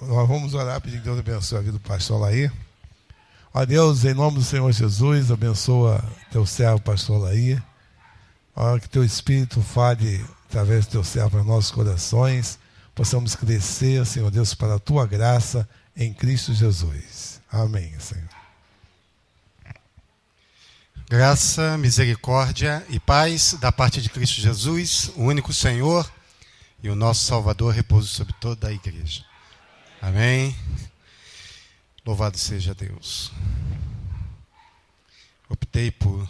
Nós vamos orar, pedir que Deus abençoe a vida do pastor Laí. Ó Deus, em nome do Senhor Jesus, abençoa teu servo, pastor Laí. Ó, que teu Espírito fale através do teu servo para nossos corações. Possamos crescer, Senhor Deus, para a tua graça em Cristo Jesus. Amém, Senhor. Graça, misericórdia e paz da parte de Cristo Jesus, o único Senhor e o nosso Salvador, repouso sobre toda a igreja. Amém. Louvado seja Deus. Optei por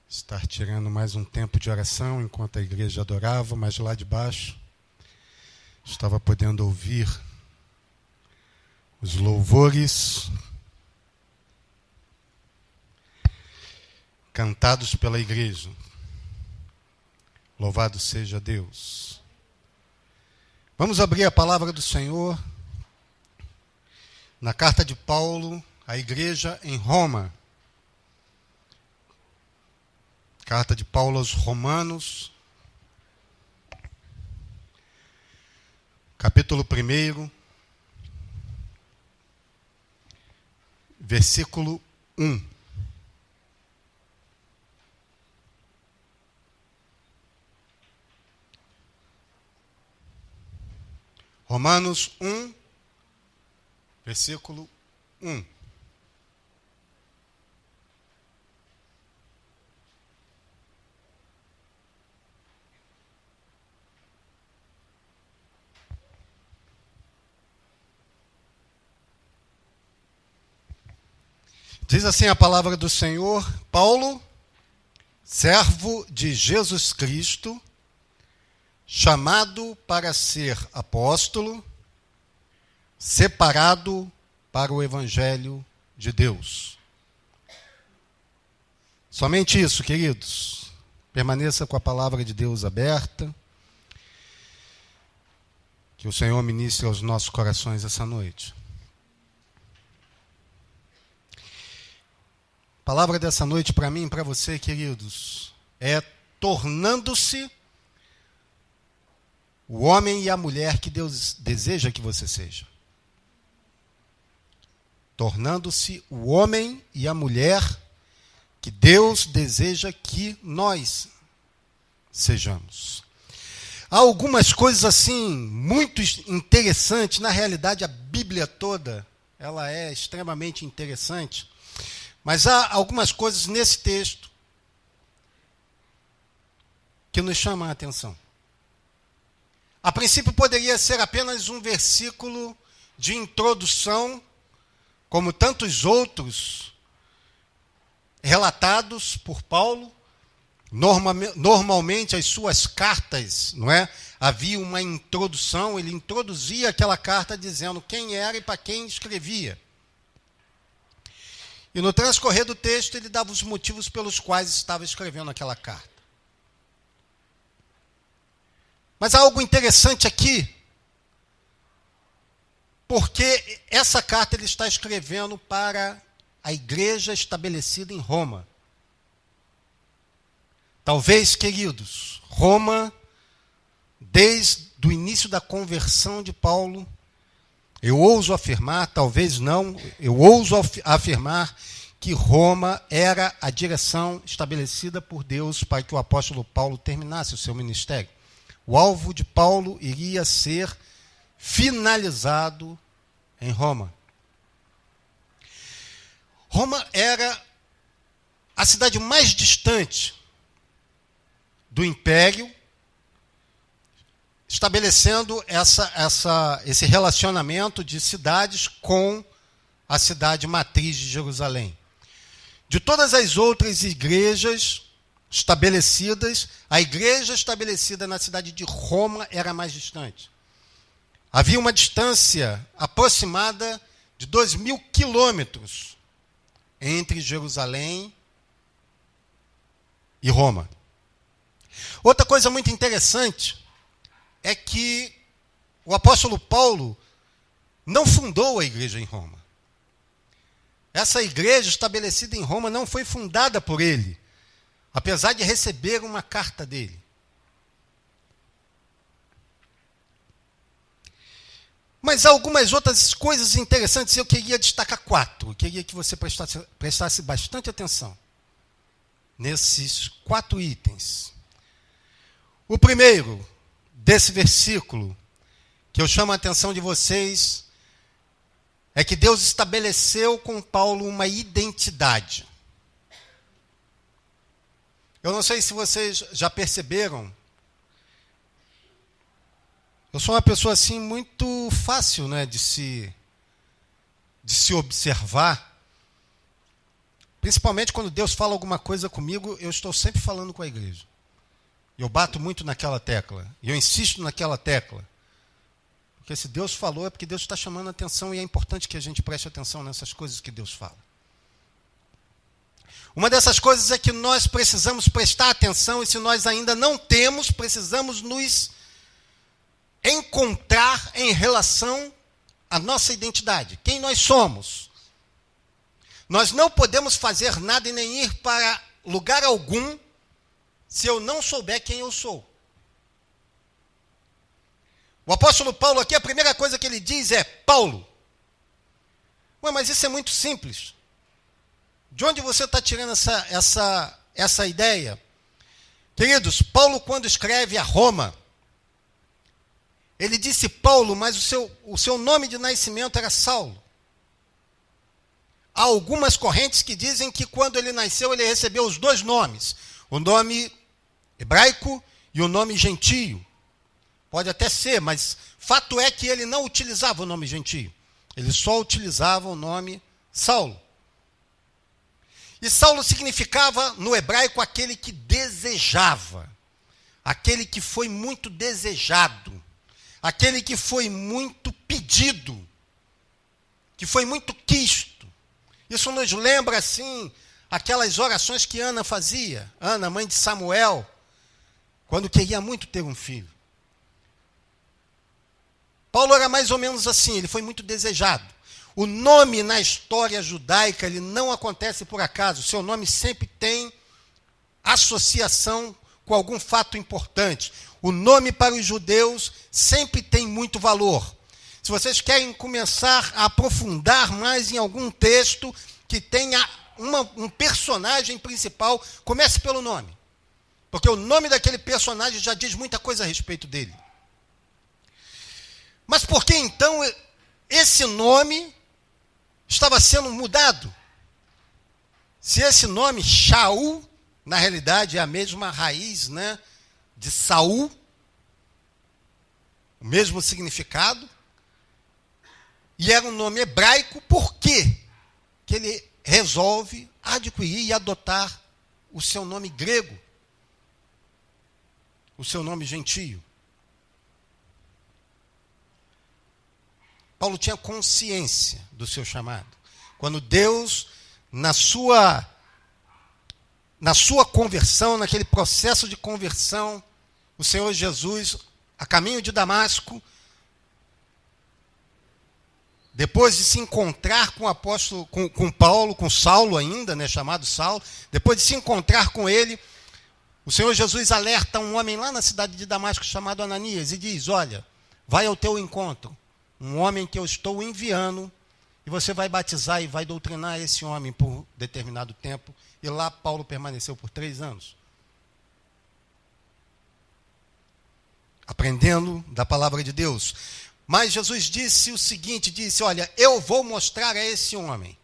estar tirando mais um tempo de oração enquanto a igreja adorava, mas lá de baixo estava podendo ouvir os louvores cantados pela igreja. Louvado seja Deus. Vamos abrir a palavra do Senhor na carta de Paulo à igreja em Roma. Carta de Paulo aos Romanos, capítulo 1, versículo 1. Romanos 1, versículo 1. Diz assim a palavra do Senhor: Paulo, servo de Jesus Cristo, chamado para ser apóstolo, separado para o Evangelho de Deus. Somente isso, queridos. Permaneça com a palavra de Deus aberta. Que o Senhor ministre aos nossos corações essa noite. A palavra dessa noite para mim e para você, queridos, é tornando-se o homem e a mulher que Deus deseja que você seja. Tornando-se o homem e a mulher que Deus deseja que nós sejamos. Há algumas coisas assim muito interessantes. Na realidade, a Bíblia toda ela é extremamente interessante. Mas há algumas coisas nesse texto que nos chamam a atenção. A princípio poderia ser apenas um versículo de introdução, como tantos outros relatados por Paulo. Normalmente as suas cartas, não é? Havia uma introdução, ele introduzia aquela carta dizendo quem era e para quem escrevia. E no transcorrer do texto ele dava os motivos pelos quais estava escrevendo aquela carta. Mas há algo interessante aqui, porque essa carta ele está escrevendo para a igreja estabelecida em Roma. Talvez, queridos, Roma, desde o início da conversão de Paulo, eu ouso afirmar, talvez não, eu ouso afirmar que Roma era a direção estabelecida por Deus para que o apóstolo Paulo terminasse o seu ministério. O alvo de Paulo iria ser finalizado em Roma. Roma era a cidade mais distante do império, estabelecendo esse relacionamento de cidades com a cidade matriz de Jerusalém. De todas as outras igrejas estabelecidas, a igreja estabelecida na cidade de Roma era mais distante. Havia uma distância aproximada de 2.000 quilômetros entre Jerusalém e Roma. Outra coisa muito interessante é que o apóstolo Paulo não fundou a igreja em Roma. Essa igreja estabelecida em Roma não foi fundada por ele, apesar de receber uma carta dele. Mas há algumas outras coisas interessantes, eu queria destacar 4. Eu queria que você prestasse bastante atenção nesses 4 itens. O primeiro desse versículo, que eu chamo a atenção de vocês, é que Deus estabeleceu com Paulo uma identidade. Eu não sei se vocês já perceberam, eu sou uma pessoa assim muito fácil, né, de se observar. Principalmente quando Deus fala alguma coisa comigo, eu estou sempre falando com a igreja. Eu bato muito naquela tecla, e eu insisto naquela tecla. Porque se Deus falou, é porque Deus está chamando a atenção, e é importante que a gente preste atenção nessas coisas que Deus fala. Uma dessas coisas é que nós precisamos prestar atenção, e se nós ainda não temos, precisamos nos encontrar em relação à nossa identidade. Quem nós somos. Nós não podemos fazer nada e nem ir para lugar algum se eu não souber quem eu sou. O apóstolo Paulo aqui, a primeira coisa que ele diz é Paulo. Ué, mas isso é muito simples. De onde você está tirando essa ideia? Queridos, Paulo, quando escreve a Roma, ele disse Paulo, mas o seu nome de nascimento era Saulo. Há algumas correntes que dizem que quando ele nasceu, ele recebeu os 2 nomes. O nome hebraico e o nome gentio. Pode até ser, mas fato é que ele não utilizava o nome gentio. Ele só utilizava o nome Saulo. E Saulo significava, no hebraico, aquele que desejava. Aquele que foi muito desejado. Aquele que foi muito pedido, que foi muito quisto. Isso nos lembra, assim, aquelas orações que Ana fazia. Ana, mãe de Samuel, quando queria muito ter um filho. Paulo era mais ou menos assim, ele foi muito desejado. O nome na história judaica, ele não acontece por acaso. O seu nome sempre tem associação com algum fato importante. O nome para os judeus sempre tem muito valor. Se vocês querem começar a aprofundar mais em algum texto que tenha um personagem principal, comece pelo nome. Porque o nome daquele personagem já diz muita coisa a respeito dele. Mas por que então esse nome estava sendo mudado? Se esse nome, Shaul, na realidade é a mesma raiz, né, de Saul, o mesmo significado, e era um nome hebraico, por quê? Que ele resolve adquirir e adotar o seu nome grego, o seu nome gentio. Paulo tinha consciência do seu chamado. Quando Deus, na sua conversão, naquele processo de conversão, o Senhor Jesus, a caminho de Damasco, depois de se encontrar com o apóstolo, com Paulo, com Saulo ainda, né, chamado Saulo, depois de se encontrar com ele, o Senhor Jesus alerta um homem lá na cidade de Damasco chamado Ananias e diz, olha, vai ao teu encontro, um homem que eu estou enviando, e você vai batizar e vai doutrinar esse homem por determinado tempo. E lá Paulo permaneceu por 3 anos. Aprendendo da palavra de Deus. Mas Jesus disse o seguinte, olha, eu vou mostrar a esse homem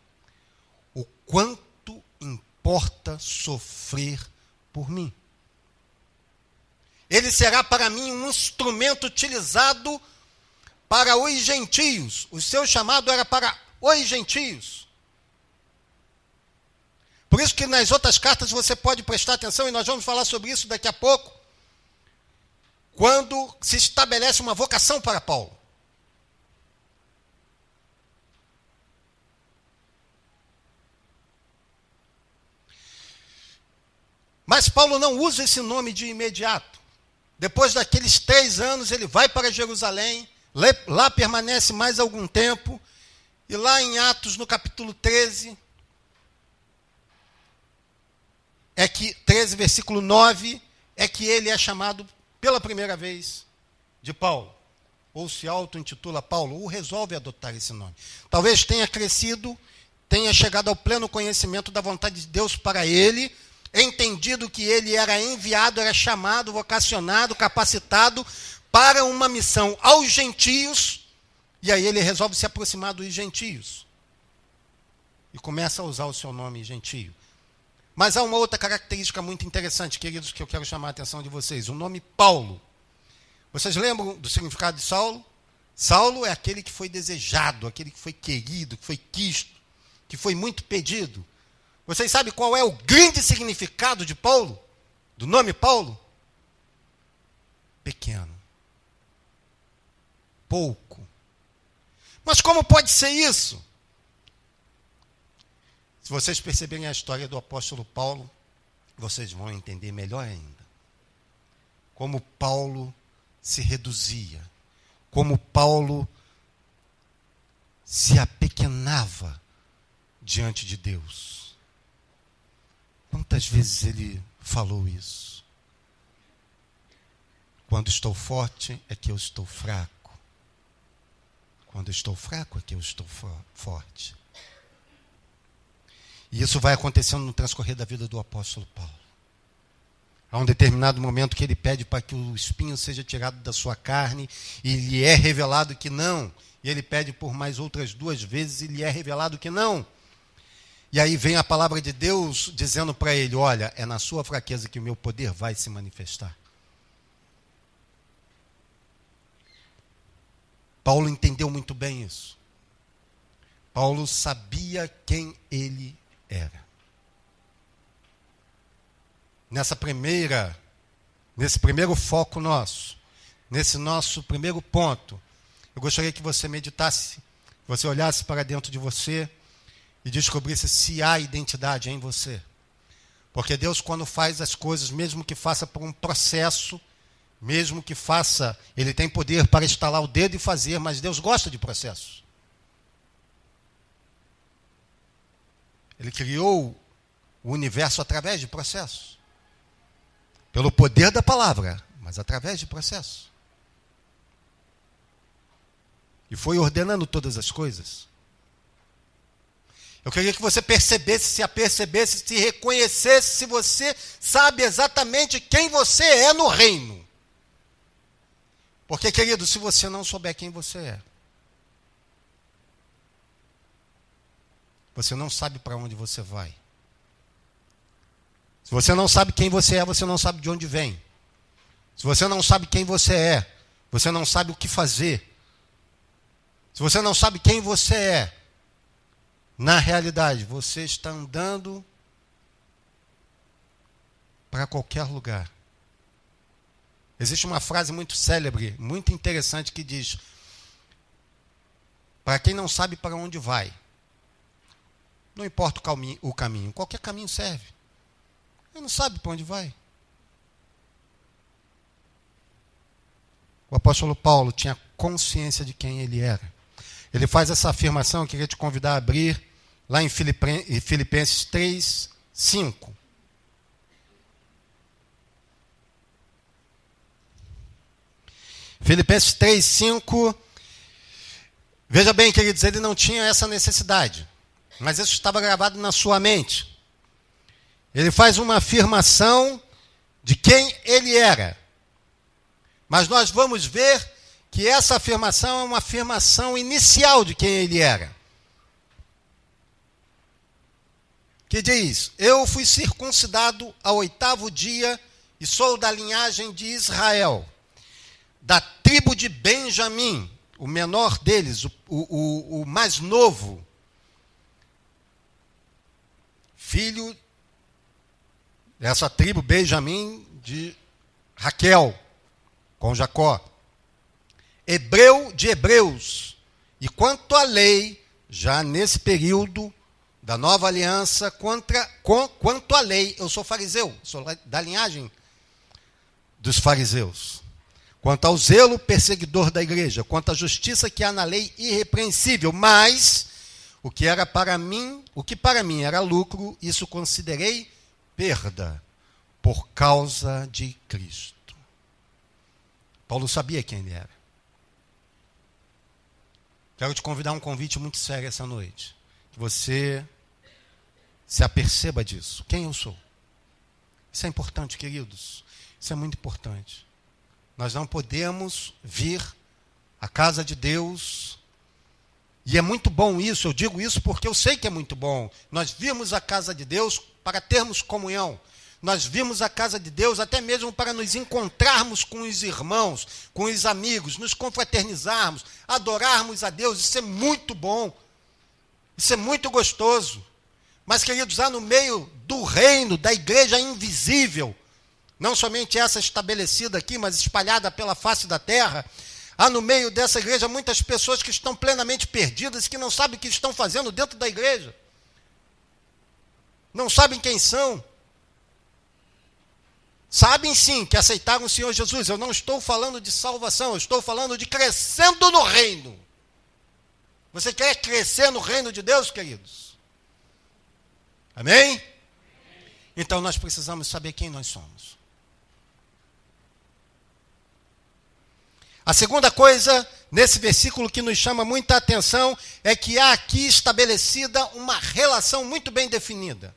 o quanto importa sofrer por mim. Ele será para mim um instrumento utilizado para os gentios. O seu chamado era para os gentios. Por isso que nas outras cartas você pode prestar atenção, e nós vamos falar sobre isso daqui a pouco, quando se estabelece uma vocação para Paulo. Mas Paulo não usa esse nome de imediato. Depois daqueles 3 anos, ele vai para Jerusalém, lá permanece mais algum tempo, e lá em Atos, no capítulo 13, 13, versículo 9, é que ele é chamado pela primeira vez de Paulo. ou se auto-intitula Paulo, ou resolve adotar esse nome. Talvez tenha crescido, tenha chegado ao pleno conhecimento da vontade de Deus para ele, entendido que ele era enviado, era chamado, vocacionado, capacitado para uma missão aos gentios, e aí ele resolve se aproximar dos gentios. E começa a usar o seu nome gentio. Mas há uma outra característica muito interessante, queridos, que eu quero chamar a atenção de vocês. O nome Paulo. Vocês lembram do significado de Saulo? Saulo é aquele que foi desejado, aquele que foi querido, que foi quisto, que foi muito pedido. Vocês sabem qual é o grande significado de Paulo? Do nome Paulo? Pequeno. Pouco. Mas como pode ser isso? Se vocês perceberem a história do apóstolo Paulo, vocês vão entender melhor ainda. Como Paulo se reduzia, como Paulo se apequenava diante de Deus. Quantas vezes ele falou isso? Quando estou forte é que eu estou fraco. Quando estou fraco é que eu estou forte. E isso vai acontecendo no transcorrer da vida do apóstolo Paulo. Há um determinado momento que ele pede para que o espinho seja tirado da sua carne, e lhe é revelado que não. E ele pede por mais outras 2 vezes, e lhe é revelado que não. E aí vem a palavra de Deus dizendo para ele, olha, é na sua fraqueza que o meu poder vai se manifestar. Paulo entendeu muito bem isso. Paulo sabia quem ele era. Nesse primeiro foco nosso, nesse nosso primeiro ponto, eu gostaria que você meditasse, que você olhasse para dentro de você e descobrisse se há identidade em você. Porque Deus, quando faz as coisas, mesmo que faça por um processo, mesmo que faça, Ele tem poder para estalar o dedo e fazer, mas Deus gosta de processos. Ele criou o universo através de processos. Pelo poder da palavra, mas através de processos. E foi ordenando todas as coisas. Eu queria que você percebesse, se apercebesse, se reconhecesse, se você sabe exatamente quem você é no reino. Porque, querido, se você não souber quem você é, você não sabe para onde você vai. Se você não sabe quem você é, você não sabe de onde vem. Se você não sabe quem você é, você não sabe o que fazer. Se você não sabe quem você é, na realidade, você está andando para qualquer lugar. Existe uma frase muito célebre, muito interessante, que diz: para quem não sabe para onde vai, não importa o caminho, qualquer caminho serve. Ele não sabe para onde vai. O apóstolo Paulo tinha consciência de quem ele era. Ele faz essa afirmação, eu queria te convidar a abrir, lá em Filipenses 3, 5. Filipenses 3, 5. Veja bem, queridos, ele não tinha essa necessidade, mas isso estava gravado na sua mente. Ele faz uma afirmação de quem ele era. Mas nós vamos ver que essa afirmação é uma afirmação inicial de quem ele era. Que diz: eu fui circuncidado ao 8º dia e sou da linhagem de Israel, da tribo de Benjamim, o menor deles, o mais novo, filho dessa tribo Benjamim de Raquel, com Jacó. Hebreu de hebreus. E quanto à lei, já nesse período da nova aliança, quanto à lei, eu sou fariseu, sou da linhagem dos fariseus. Quanto ao zelo, perseguidor da igreja. Quanto à justiça que há na lei, irrepreensível. Mas o que para mim era lucro, isso considerei perda por causa de Cristo. Paulo sabia quem ele era. Quero te convidar a um convite muito sério essa noite. Que você se aperceba disso. Quem eu sou? Isso é importante, queridos. Isso é muito importante. Nós não podemos vir à casa de Deus. E é muito bom isso. Eu digo isso porque eu sei que é muito bom. Nós vimos a casa de Deus para termos comunhão. Nós vimos a casa de Deus até mesmo para nos encontrarmos com os irmãos, com os amigos, nos confraternizarmos, adorarmos a Deus. Isso é muito bom. Isso é muito gostoso. Mas, queridos, há no meio do reino, da igreja invisível, não somente essa estabelecida aqui, mas espalhada pela face da terra, há no meio dessa igreja muitas pessoas que estão plenamente perdidas, que não sabem o que estão fazendo dentro da igreja. Não sabem quem são. Sabem sim que aceitaram o Senhor Jesus. Eu não estou falando de salvação, eu estou falando de crescendo no reino. Você quer crescer no reino de Deus, queridos? Amém? Então nós precisamos saber quem nós somos. A segunda coisa, nesse versículo que nos chama muita atenção, é que há aqui estabelecida uma relação muito bem definida.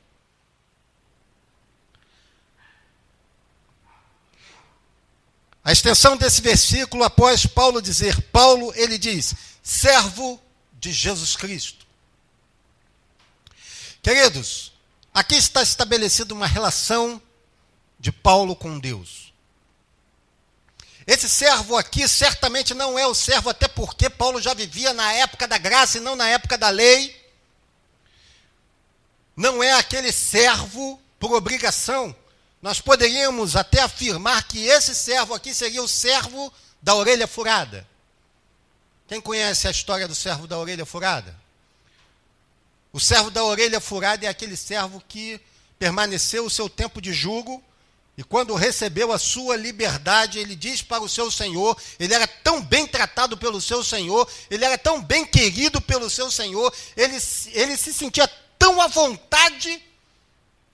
A extensão desse versículo, após Paulo dizer, Paulo, ele diz, servo de Jesus Cristo. Queridos, aqui está estabelecida uma relação de Paulo com Deus. Esse servo aqui certamente não é o servo, até porque Paulo já vivia na época da graça e não na época da lei. Não é aquele servo por obrigação. Nós poderíamos até afirmar que esse servo aqui seria o servo da orelha furada. Quem conhece a história do servo da orelha furada? O servo da orelha furada é aquele servo que permaneceu o seu tempo de jugo e quando recebeu a sua liberdade, ele diz para o seu senhor, ele era tão bem tratado pelo seu senhor, ele era tão bem querido pelo seu senhor, ele se sentia tão à vontade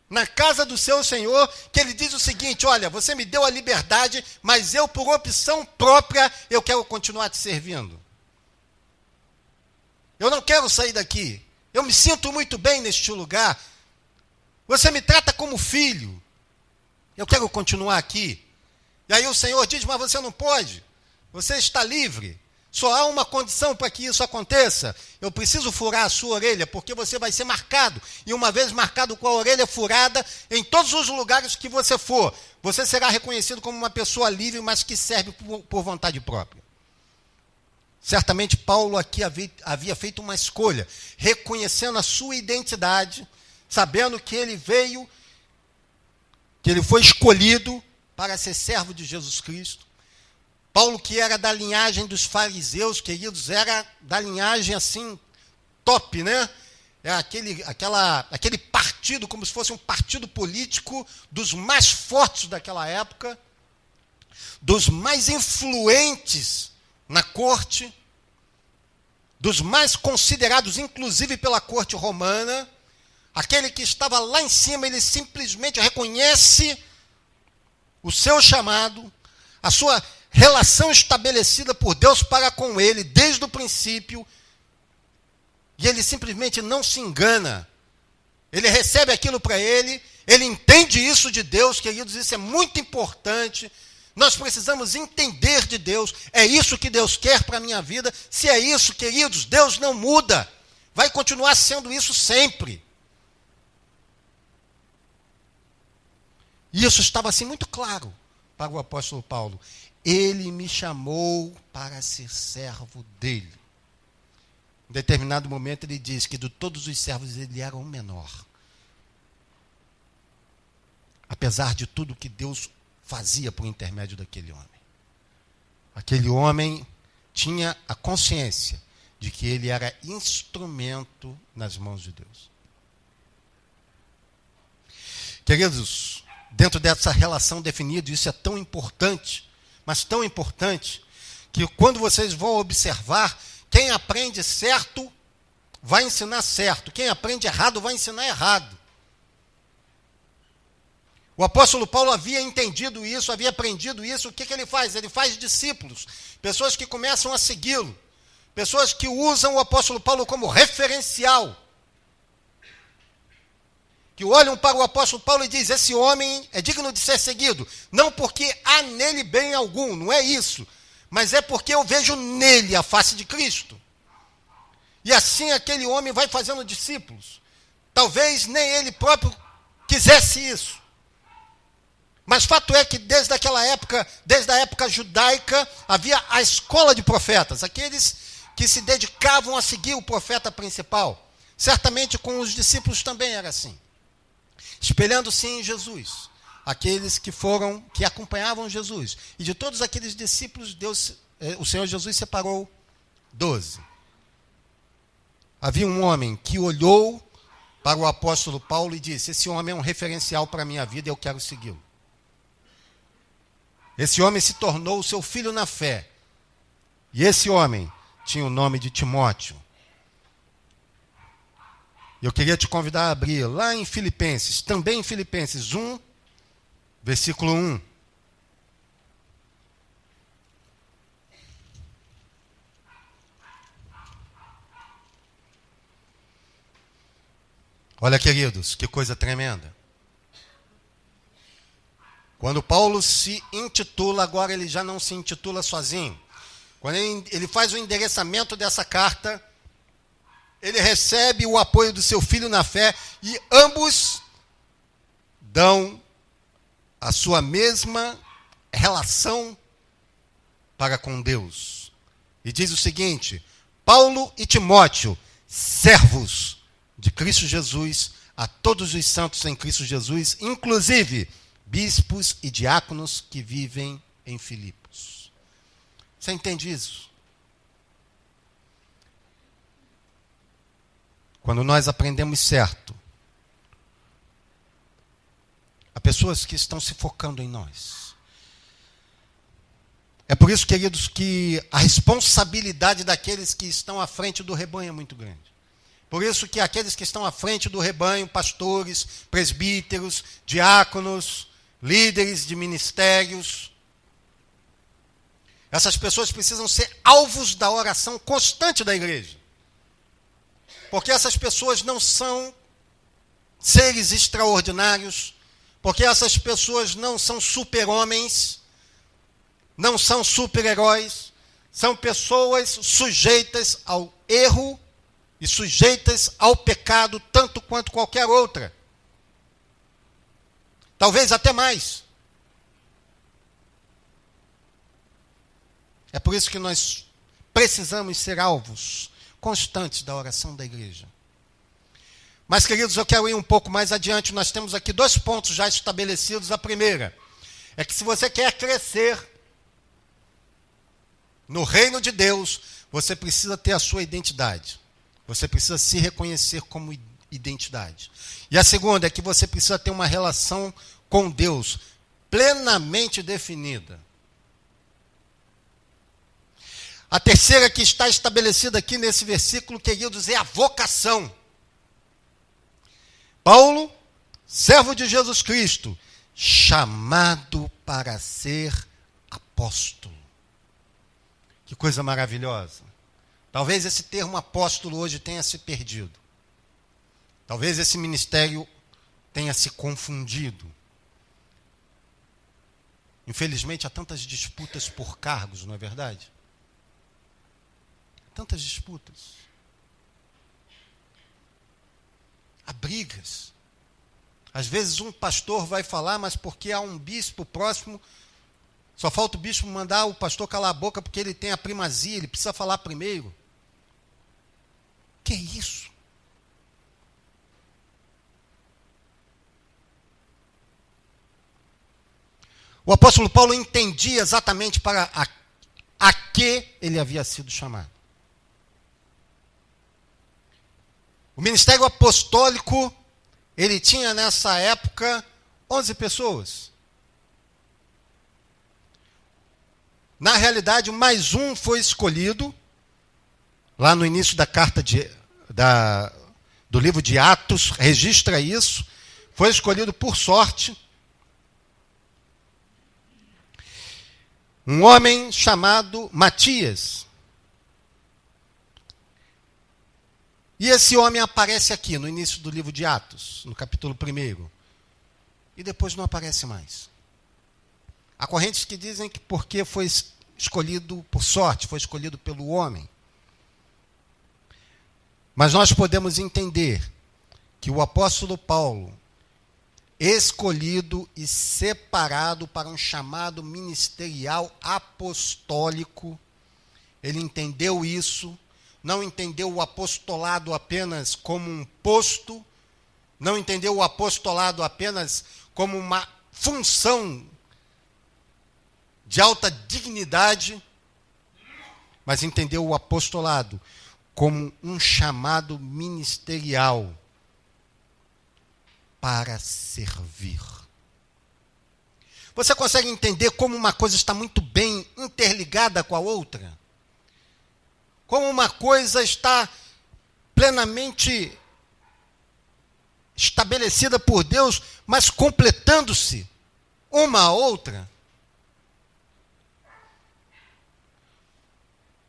na casa do seu senhor, que ele diz o seguinte, olha, você me deu a liberdade, mas eu, por opção própria, eu quero continuar te servindo. Eu não quero sair daqui. Eu me sinto muito bem neste lugar. Você me trata como filho. Eu quero continuar aqui. E aí o Senhor diz, mas você não pode. Você está livre. Só há uma condição para que isso aconteça. Eu preciso furar a sua orelha, porque você vai ser marcado. E uma vez marcado com a orelha furada, em todos os lugares que você for, você será reconhecido como uma pessoa livre, mas que serve por vontade própria. Certamente Paulo aqui havia feito uma escolha, reconhecendo a sua identidade, sabendo que ele veio, que ele foi escolhido para ser servo de Jesus Cristo. Paulo, que era da linhagem dos fariseus, queridos, era da linhagem assim, top, né? É aquele partido, como se fosse um partido político dos mais fortes daquela época, dos mais influentes na corte, dos mais considerados, inclusive pela corte romana. Aquele que estava lá em cima, ele simplesmente reconhece o seu chamado, a sua relação estabelecida por Deus para com ele, desde o princípio, e ele simplesmente não se engana. Ele recebe aquilo para ele, ele entende isso de Deus, queridos, isso é muito importante. Nós precisamos entender de Deus, é isso que Deus quer para a minha vida. Se é isso, queridos, Deus não muda, vai continuar sendo isso sempre. E isso estava assim muito claro para o apóstolo Paulo. Ele me chamou para ser servo dele. Em determinado momento ele diz que de todos os servos ele era o menor. Apesar de tudo que Deus fazia por intermédio daquele homem. Aquele homem tinha a consciência de que ele era instrumento nas mãos de Deus. Queridos, dentro dessa relação definida, isso é tão importante, mas tão importante, que quando vocês vão observar, quem aprende certo vai ensinar certo, quem aprende errado vai ensinar errado. O apóstolo Paulo havia entendido isso, havia aprendido isso. O que ele faz? Ele faz discípulos, pessoas que começam a segui-lo, Pessoas que usam o apóstolo Paulo como referencial. Que olham para o apóstolo Paulo e dizem, esse homem é digno de ser seguido. Não porque há nele bem algum, não é isso. Mas é porque eu vejo nele a face de Cristo. E assim aquele homem vai fazendo discípulos. Talvez nem ele próprio quisesse isso. Mas fato é que desde aquela época, desde a época judaica, havia a escola de profetas, aqueles que se dedicavam a seguir o profeta principal. Certamente com os discípulos também era assim. Espelhando-se em Jesus, aqueles que acompanhavam Jesus. E de todos aqueles discípulos, o Senhor Jesus separou 12. Havia um homem que olhou para o apóstolo Paulo e disse, esse homem é um referencial para a minha vida e eu quero segui-lo. Esse homem se tornou seu filho na fé. E esse homem tinha o nome de Timóteo. Eu queria te convidar a abrir lá em Filipenses, também em Filipenses 1, versículo 1. Olha, queridos, que coisa tremenda. Quando Paulo se intitula, agora ele já não se intitula sozinho. Quando ele faz o endereçamento dessa carta, ele recebe o apoio do seu filho na fé e ambos dão a sua mesma relação para com Deus. E diz o seguinte, Paulo e Timóteo, servos de Cristo Jesus, a todos os santos em Cristo Jesus, inclusive bispos e diáconos que vivem em Filipos. Você entende isso? Quando nós aprendemos certo, há pessoas que estão se focando em nós. É por isso, queridos, que a responsabilidade daqueles que estão à frente do rebanho é muito grande. Por isso que aqueles que estão à frente do rebanho, pastores, presbíteros, diáconos, líderes de ministérios, essas pessoas precisam ser alvos da oração constante da igreja. Porque essas pessoas não são seres extraordinários, porque essas pessoas não são super-homens, não são super-heróis, são pessoas sujeitas ao erro e sujeitas ao pecado, tanto quanto qualquer outra. Talvez até mais. É por isso que nós precisamos ser alvos constantes da oração da igreja. Mas, queridos, eu quero ir um pouco mais adiante. Nós temos aqui 2 pontos já estabelecidos. A primeira é que se você quer crescer no reino de Deus, você precisa ter a sua identidade. Você precisa se reconhecer como identidade. E a segunda é que você precisa ter uma relação com Deus plenamente definida. A terceira que está estabelecida aqui nesse versículo, queridos, é a vocação. Paulo, servo de Jesus Cristo, chamado para ser apóstolo. Que coisa maravilhosa. Talvez esse termo apóstolo hoje tenha se perdido. Talvez esse ministério tenha se confundido. Infelizmente, há tantas disputas por cargos, não é verdade? Tantas disputas. Há brigas. Às vezes um pastor vai falar, mas porque há um bispo próximo, só falta o bispo mandar o pastor calar a boca porque ele tem a primazia, ele precisa falar primeiro. Que é isso? O apóstolo Paulo entendia exatamente para a que ele havia sido chamado. O ministério apostólico, ele tinha nessa época 11 pessoas. Na realidade, mais um foi escolhido, lá no início da carta do livro de Atos, registra isso, foi escolhido por sorte, um homem chamado Matias. E esse homem aparece aqui, no início do livro de Atos, no capítulo 1. E depois não aparece mais. Há correntes que dizem que porque foi escolhido por sorte, foi escolhido pelo homem. Mas nós podemos entender que o apóstolo Paulo, escolhido e separado para um chamado ministerial apostólico, ele entendeu isso, não entendeu o apostolado apenas como um posto, não entendeu o apostolado apenas como uma função de alta dignidade, mas entendeu o apostolado como um chamado ministerial para servir. Você consegue entender como uma coisa está muito bem interligada com a outra? Como uma coisa está plenamente estabelecida por Deus, mas completando-se uma a outra?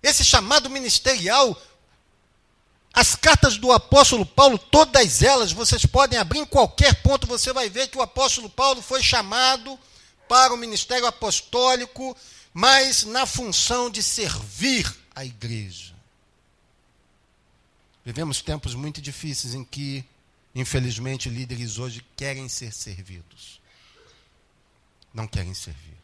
Esse chamado ministerial, as cartas do apóstolo Paulo, todas elas, vocês podem abrir em qualquer ponto, você vai ver que o apóstolo Paulo foi chamado para o ministério apostólico, mas na função de servir a igreja. Vivemos tempos muito difíceis em que, infelizmente, líderes hoje querem ser servidos. Não querem servir.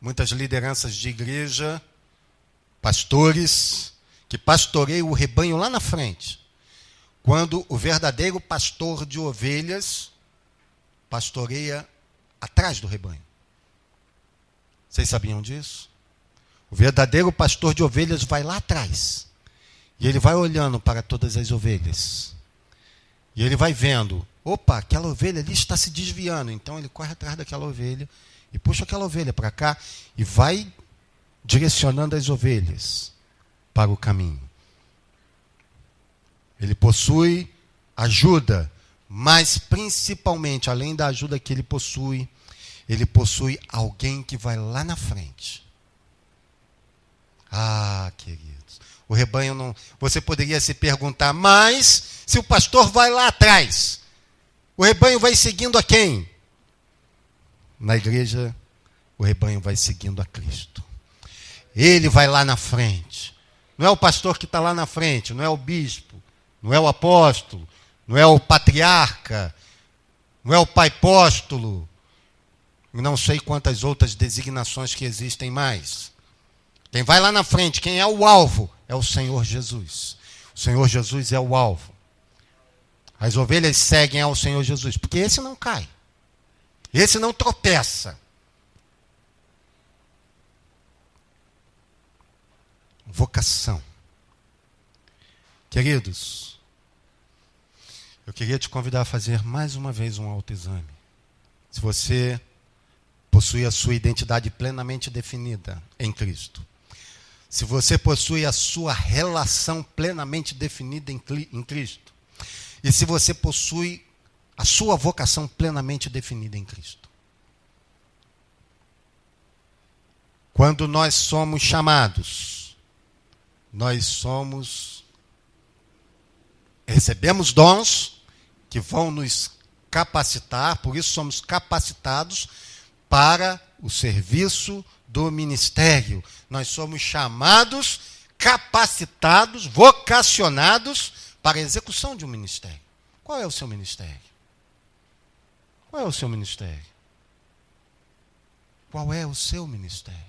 Muitas lideranças de igreja, pastores, que pastoreiam o rebanho lá na frente, quando o verdadeiro pastor de ovelhas pastoreia atrás do rebanho. Vocês sabiam disso? O verdadeiro pastor de ovelhas vai lá atrás, e ele vai olhando para todas as ovelhas, e ele vai vendo, opa, aquela ovelha ali está se desviando, então ele corre atrás daquela ovelha, e puxa aquela ovelha para cá, e vai direcionando as ovelhas para o caminho. Ele possui ajuda, mas principalmente, além da ajuda que ele possui alguém que vai lá na frente. Ah, queridos, o rebanho não... Você poderia se perguntar, mas se o pastor vai lá atrás, o rebanho vai seguindo a quem? Na igreja, o rebanho vai seguindo a Cristo. Ele vai lá na frente. Não é o pastor que está lá na frente, não é o bispo, não é o apóstolo, não é o patriarca, não é o pai apóstolo, e não sei quantas outras designações que existem mais. Quem vai lá na frente, quem é o alvo, é o Senhor Jesus. O Senhor Jesus é o alvo. As ovelhas seguem ao Senhor Jesus, porque esse não cai. Esse não tropeça. Vocação. Queridos, eu queria te convidar a fazer mais uma vez um autoexame. Se você possui a sua identidade plenamente definida em Cristo, se você possui a sua relação plenamente definida em Cristo, e se você possui a sua vocação plenamente definida em Cristo. Quando nós somos chamados, recebemos dons que vão nos capacitar, por isso somos capacitados para o serviço do ministério. Nós somos chamados, capacitados, vocacionados para a execução de um ministério. Qual é o seu ministério? Qual é o seu ministério? Qual é o seu ministério?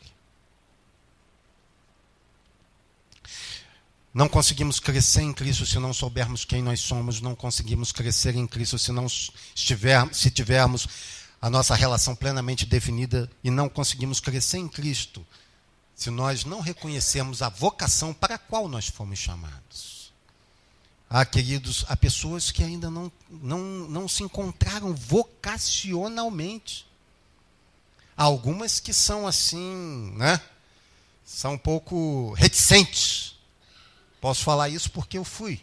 Não conseguimos crescer em Cristo se não soubermos quem nós somos. Não conseguimos crescer em Cristo se tivermos a nossa relação plenamente definida. E não conseguimos crescer em Cristo se nós não reconhecermos a vocação para a qual nós fomos chamados. Ah, queridos, há pessoas que ainda não se encontraram vocacionalmente. Há algumas que são assim, né? São um pouco reticentes. Posso falar isso porque eu fui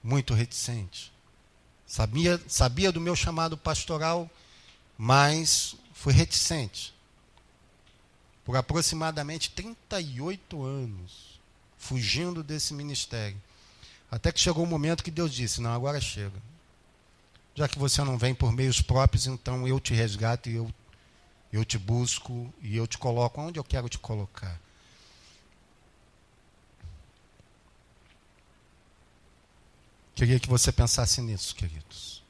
muito reticente. Sabia do meu chamado pastoral, mas fui reticente. por aproximadamente 38 anos, fugindo desse ministério. Até que chegou o momento que Deus disse, não, agora chega. Já que você não vem por meios próprios, então eu te resgato e eu te busco e eu te coloco onde eu quero te colocar. Queria que você pensasse nisso, queridos.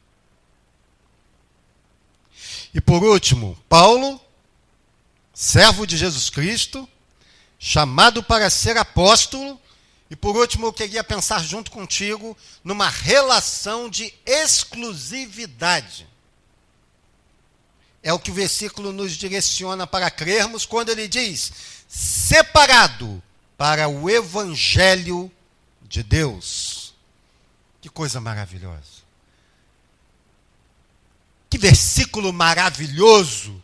E por último, Paulo, servo de Jesus Cristo, chamado para ser apóstolo. E por último, eu queria pensar junto contigo numa relação de exclusividade. É o que o versículo nos direciona para crermos quando ele diz, separado para o evangelho de Deus. Que coisa maravilhosa. Que versículo maravilhoso,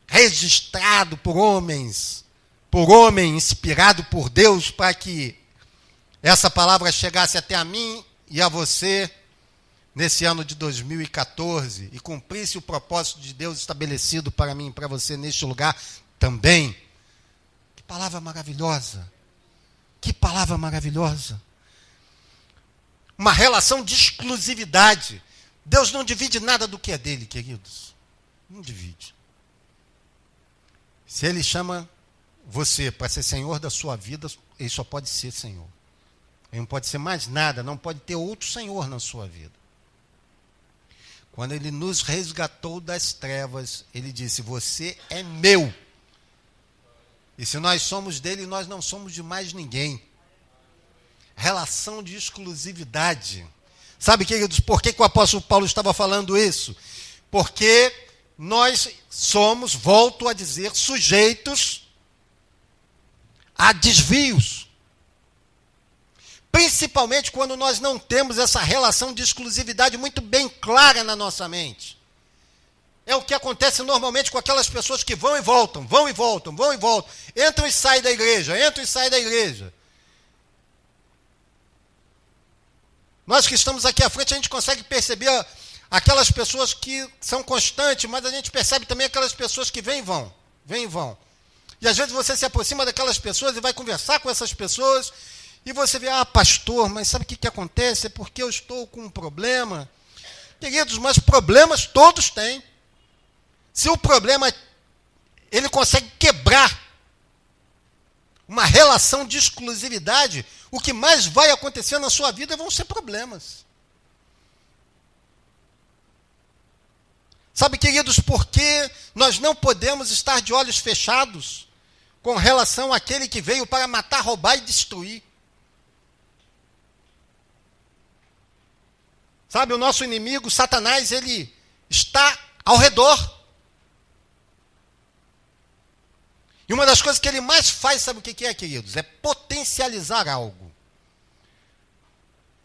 registrado por homens, por homem inspirado por Deus para que essa palavra chegasse até a mim e a você nesse ano de 2014 e cumprisse o propósito de Deus estabelecido para mim e para você neste lugar também. Que palavra maravilhosa. Que palavra maravilhosa. Uma relação de exclusividade. Deus não divide nada do que é dele, queridos. Não divide. Se ele chama você para ser senhor da sua vida, ele só pode ser senhor. Ele não pode ser mais nada, não pode ter outro senhor na sua vida. Quando ele nos resgatou das trevas, ele disse, você é meu. E se nós somos dele, nós não somos de mais ninguém. Relação de exclusividade. Sabe, queridos, por que o apóstolo Paulo estava falando isso? Porque nós somos, volto a dizer, sujeitos a desvios. Principalmente quando nós não temos essa relação de exclusividade muito bem clara na nossa mente. É o que acontece normalmente com aquelas pessoas que vão e voltam, vão e voltam, vão e voltam. Entram e saem da igreja, entram e saem da igreja. Nós que estamos aqui à frente, a gente consegue perceber aquelas pessoas que são constantes, mas a gente percebe também aquelas pessoas que vêm e vão, vêm e vão. E às vezes você se aproxima daquelas pessoas e vai conversar com essas pessoas, e você vê, pastor, mas sabe o que acontece? É porque eu estou com um problema. Queridos, mas problemas todos têm. Se o problema, ele consegue quebrar uma relação de exclusividade, o que mais vai acontecer na sua vida vão ser problemas. Sabe, queridos, por que nós não podemos estar de olhos fechados com relação àquele que veio para matar, roubar e destruir? Sabe, o nosso inimigo, Satanás, ele está ao redor. E uma das coisas que ele mais faz, sabe o que é, queridos? É potencializar algo.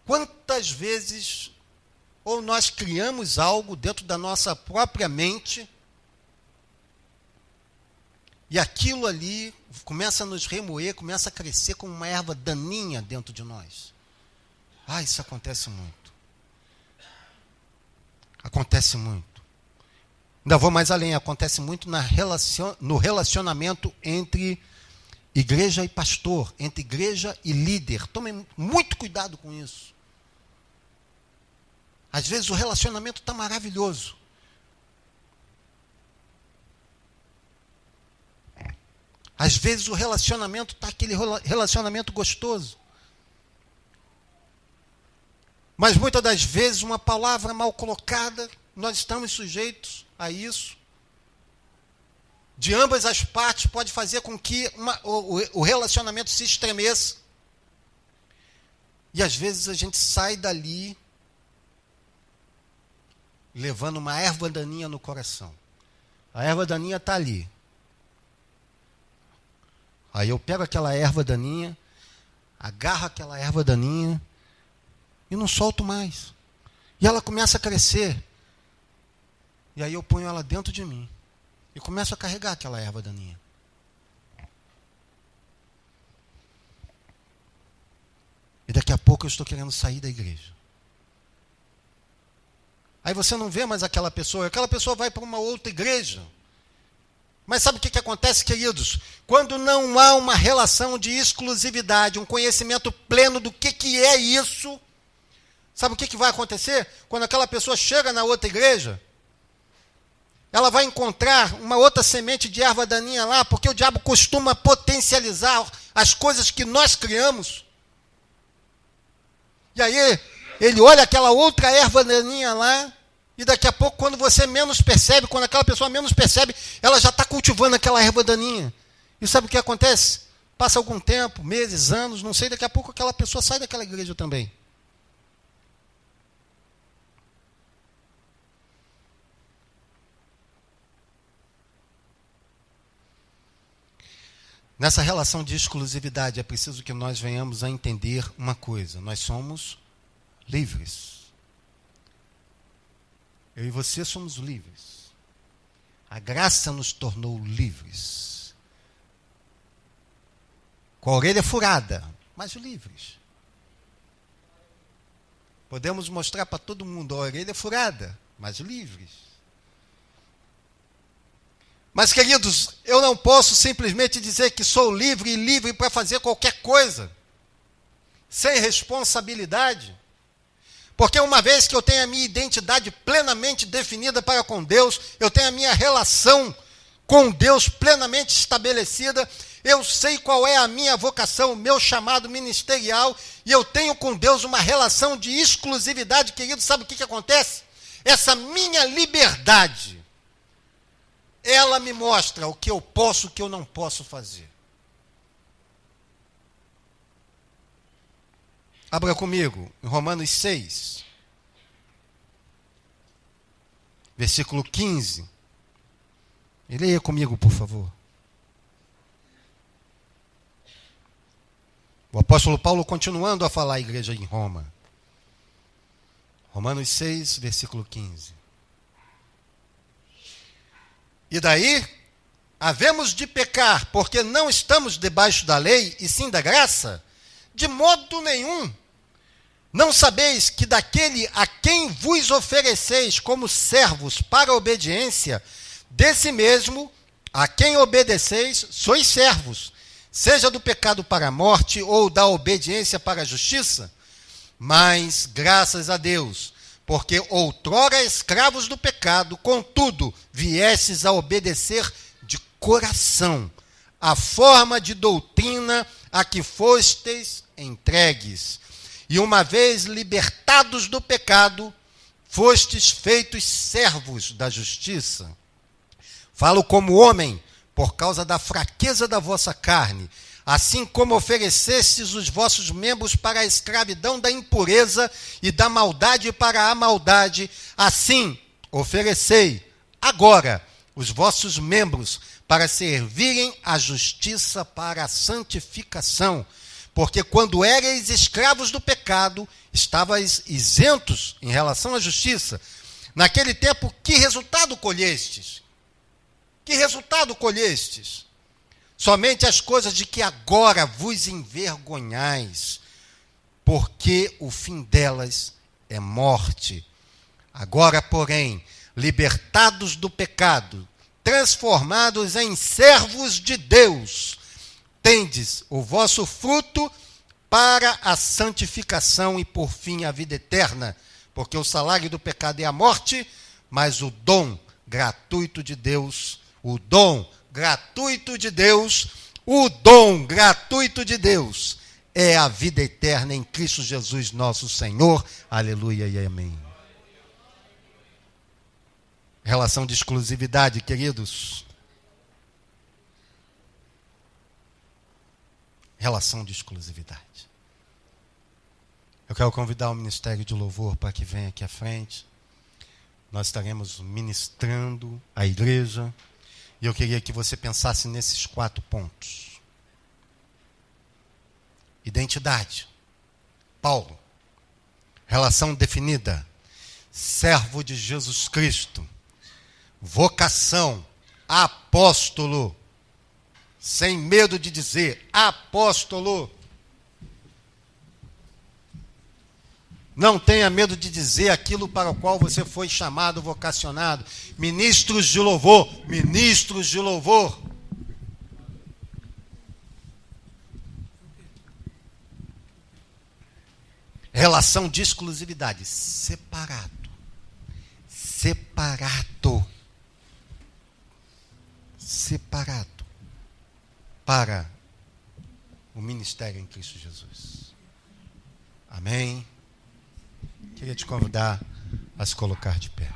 Quantas vezes ou nós criamos algo dentro da nossa própria mente e aquilo ali começa a nos remoer, começa a crescer como uma erva daninha dentro de nós. Isso acontece muito. Acontece muito. Ainda vou mais além, acontece muito no relacionamento entre igreja e pastor, entre igreja e líder. Tomem muito cuidado com isso. Às vezes o relacionamento está maravilhoso. Às vezes o relacionamento está aquele relacionamento gostoso. Mas muitas das vezes uma palavra mal colocada, nós estamos sujeitos a isso. De ambas as partes pode fazer com que o relacionamento se estremeça. E às vezes a gente sai dali levando uma erva daninha no coração. A erva daninha está ali. Aí eu pego aquela erva daninha, agarro aquela erva daninha e não solto mais. E ela começa a crescer. E aí eu ponho ela dentro de mim. E começo a carregar aquela erva daninha. E daqui a pouco eu estou querendo sair da igreja. Aí você não vê mais aquela pessoa vai para uma outra igreja. Mas sabe o que acontece, queridos? Quando não há uma relação de exclusividade, um conhecimento pleno do que é isso, sabe o que vai acontecer? Quando aquela pessoa chega na outra igreja, ela vai encontrar uma outra semente de erva daninha lá, porque o diabo costuma potencializar as coisas que nós criamos. E aí, ele olha aquela outra erva daninha lá, e daqui a pouco, quando você menos percebe, quando aquela pessoa menos percebe, ela já está cultivando aquela erva daninha. E sabe o que acontece? Passa algum tempo, meses, anos, não sei, daqui a pouco aquela pessoa sai daquela igreja também. Nessa relação de exclusividade, é preciso que nós venhamos a entender uma coisa: nós somos livres. Eu e você somos livres. A graça nos tornou livres. Com a orelha furada, mas livres. Podemos mostrar para todo mundo a orelha furada, mas livres. Mas, queridos, eu não posso simplesmente dizer que sou livre e livre para fazer qualquer coisa, sem responsabilidade. Porque uma vez que eu tenho a minha identidade plenamente definida para com Deus, eu tenho a minha relação com Deus plenamente estabelecida, eu sei qual é a minha vocação, o meu chamado ministerial, e eu tenho com Deus uma relação de exclusividade, querido. Sabe o que acontece? Essa minha liberdade, ela me mostra o que eu posso e o que eu não posso fazer. Abra comigo, em Romanos 6, versículo 15. E leia comigo, por favor. O apóstolo Paulo continuando a falar à igreja em Roma. Romanos 6, versículo 15. E daí, havemos de pecar, porque não estamos debaixo da lei, e sim da graça? De modo nenhum. Não sabeis que daquele a quem vos ofereceis como servos para a obediência, desse mesmo a quem obedeceis, sois servos, seja do pecado para a morte ou da obediência para a justiça? Mas, graças a Deus, porque outrora escravos do pecado, contudo, viestes a obedecer de coração a forma de doutrina a que fostes entregues. E uma vez libertados do pecado, fostes feitos servos da justiça. Falo como homem, por causa da fraqueza da vossa carne, assim como oferecestes os vossos membros para a escravidão da impureza e da maldade para a maldade, assim oferecei agora os vossos membros para servirem à justiça para a santificação. Porque quando éreis escravos do pecado, estavais isentos em relação à justiça. Naquele tempo, que resultado colhestes? Que resultado colhestes? Somente as coisas de que agora vos envergonhais, porque o fim delas é morte. Agora, porém, libertados do pecado, transformados em servos de Deus, tendes o vosso fruto para a santificação e, por fim, a vida eterna, porque o salário do pecado é a morte, mas o dom gratuito de Deus, o dom gratuito de Deus é a vida eterna em Cristo Jesus, nosso Senhor. Aleluia e amém. Relação de exclusividade, queridos. Relação de exclusividade. Eu quero convidar o Ministério de Louvor para que venha aqui à frente. Nós estaremos ministrando a igreja. E eu queria que você pensasse nesses 4 pontos. Identidade. Paulo. Relação definida. Servo de Jesus Cristo. Vocação. Apóstolo. Sem medo de dizer apóstolo. Não tenha medo de dizer aquilo para o qual você foi chamado, vocacionado. Ministros de louvor, ministros de louvor. Relação de exclusividade, separado. Separado. Separado para o ministério em Cristo Jesus. Amém? Queria te convidar a se colocar de pé.